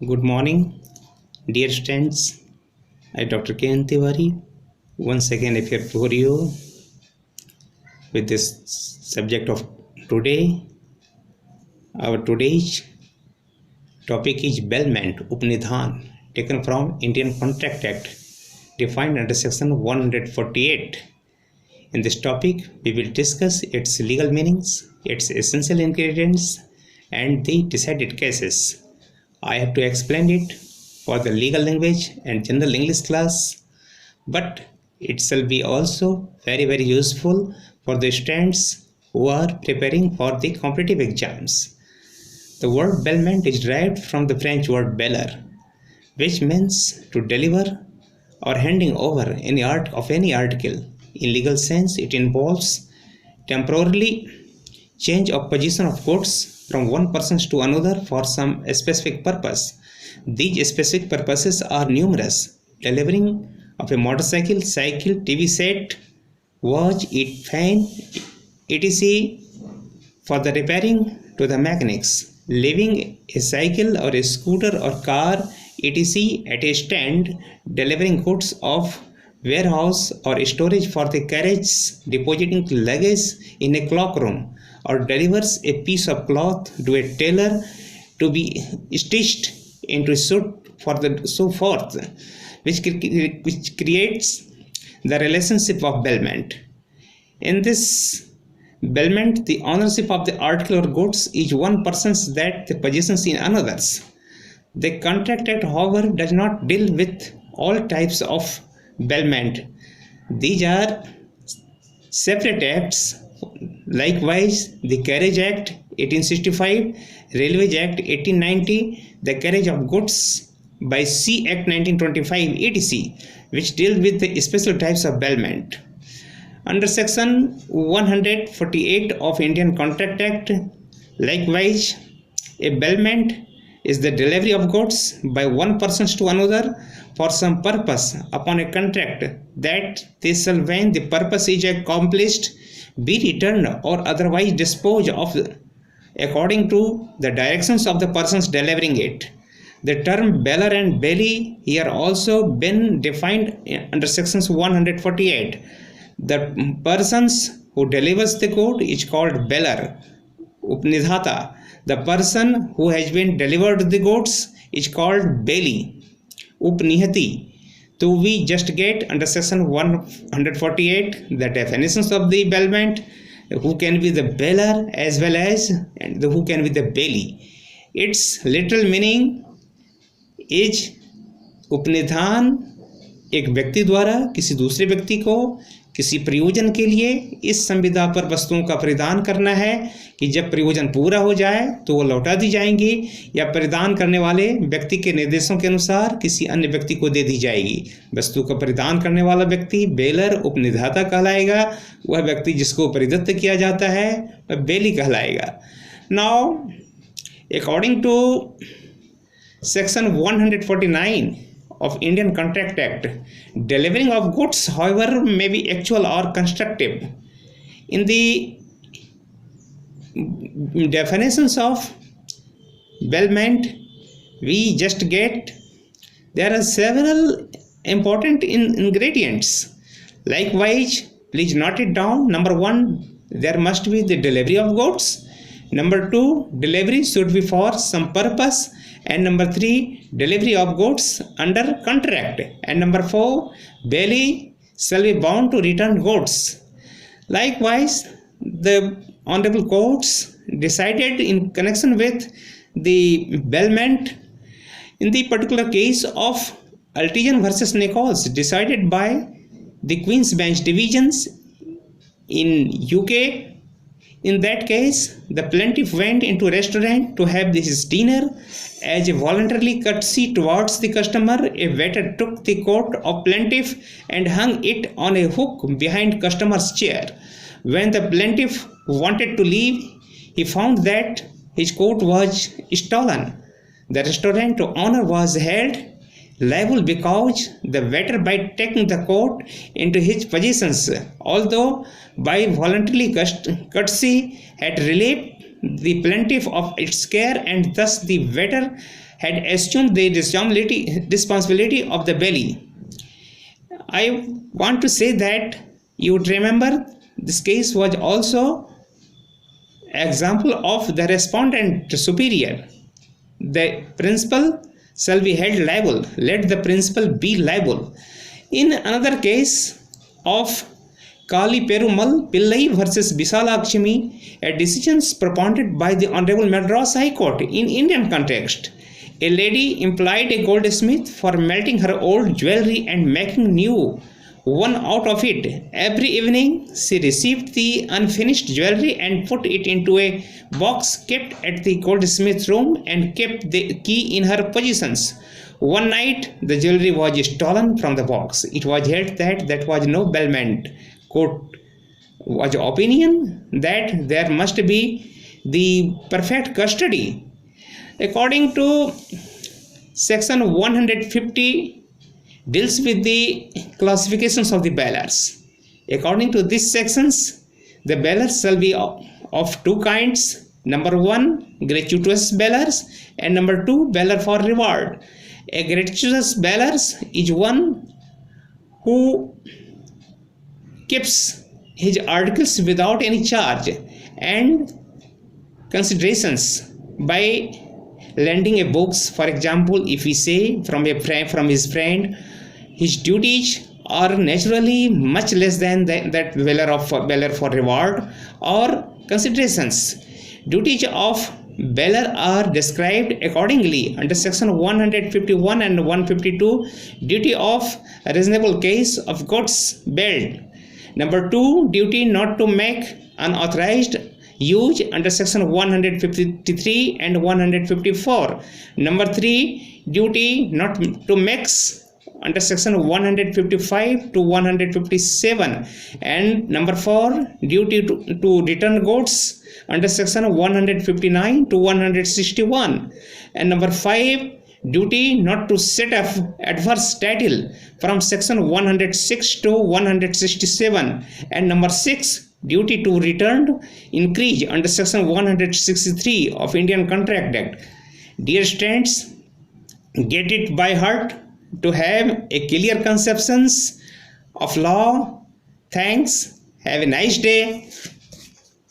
Good morning, dear students. I, Dr. K. N. Tiwari, once again appear before you with this subject of today. Our today's topic is Bailment Upanidhan, taken from Indian Contract Act, defined under Section 148. In this topic, we will discuss its legal meanings, its essential ingredients, and the decided cases. I have to explain it for the legal language and general English class, but it shall be also very useful for the students who are preparing for the competitive exams. The word bailment is derived from the French word bailor, which means to deliver or handing over any article. In legal sense, it involves temporarily change of position of goods from one person to another for some specific purpose. These specific purposes are numerous: delivering of a motorcycle, cycle, TV set, watch, fan, etc. for the repairing to the mechanics, leaving a cycle or a scooter or car, etc. at a stand, delivering goods of warehouse or storage for the carriage, depositing luggage in a cloakroom, or delivers a piece of cloth to a tailor to be stitched into a suit for the so forth, which creates the relationship of bailment. In this bailment, the ownership of the article or goods is one person's, that the possessions in another's. The Contract Act, however, does not deal with all types of bailment. These are separate acts. Likewise, the Carriage Act 1865, Railways Act 1890, the Carriage of Goods by Sea Act 1925, etc., which deal with the special types of bailment. Under Section 148 of Indian Contract Act, likewise, a bailment is the delivery of goods by one person to another for some purpose upon a contract, that they shall, when the purpose is accomplished, be returned or otherwise disposed of according to the directions of the persons delivering it. The term bailor and bailee here also been defined under sections 148. The persons who delivers the good is called bailor, Upanidhata. The person who has been delivered the goods is called bailee, Upnihati. So we just get under section 148 the definitions of the bailment, who can be the bailor as well as who can be the bailee. Its literal meaning is उपनिधान, एक व्यक्ति द्वारा किसी दूसरे व्यक्ति को किसी प्रयोजन के लिए इस संविदा पर वस्तुओं का परिधान करना है कि जब प्रयोजन पूरा हो जाए तो वो लौटा दी जाएंगी, या परिधान करने वाले व्यक्ति के निर्देशों के अनुसार किसी अन्य व्यक्ति को दे दी जाएगी। वस्तु का परिधान करने वाला व्यक्ति बेलर उपनिधाता कहलाएगा। वह व्यक्ति जिसको परिदत्त किया जाता है वह बेली कहलाएगा। Now according to section 149 of Indian Contract Act, delivering of goods, however, may be actual or constructive. In the definitions of bailment, we just get there are several important ingredients. Likewise, please note it down. Number 1, there must be the delivery of goods. Number 2, delivery should be for some purpose. And number 3, delivery of goods under contract. And number 4, bailee shall be bound to return goods. Likewise, the honorable courts decided in connection with the bailment in the particular case of Altigen versus Nichols, decided by the Queen's Bench Divisions in UK. In that case, the plaintiff went into a restaurant to have his dinner. As a voluntary courtesy towards the customer, a waiter took the coat of plaintiff and hung it on a hook behind customer's chair. When the plaintiff wanted to leave, he found that his coat was stolen. The restaurant owner was held liable because the waiter, by taking the coat into his possessions, although by voluntary courtesy, had relieved the plaintiff of its care, and thus the waiter had assumed the responsibility of the belly. I want to say that you would remember this case was also example of the respondent superior. The principal shall be held liable. Let the principal be liable. In another case of Kali Perumal Pillai versus Visalakshmi, a decision propounded by the Honorable Madras High Court in Indian context. A lady employed a goldsmith for melting her old jewelry and making new one out of it. Every evening she received the unfinished jewelry and put it into a box kept at the goldsmith's room and kept the key in her possessions. One night the jewelry was stolen from the box. It was held that that was no bailment. Court was opinion that there must be the perfect custody. According to section 150 deals with the classifications of the bailers. According to these sections, the bailers shall be of two kinds. Number one, gratuitous bailers, and number two, bailer for reward. A gratuitous bailer is one who keeps his articles without any charge and considerations by lending a books. For example, if we say from his friend, his duties are naturally much less than that bailer for reward or considerations. Duties of bailer are described accordingly under section 151 and 152. Duty of reasonable case of goods bailed. Number 2, duty not to make unauthorized use under section 153 and 154. Number 3, duty not to mix under section 155 to 157. And number 4, duty to return goods under section 159 to 161. And number 5, duty not to set up adverse title from section 106 to 167. And number 6, duty to return increase under section 163 of Indian Contract Act. Dear students, get it by heart to have a clear conceptions of law. Thanks. Have a nice day.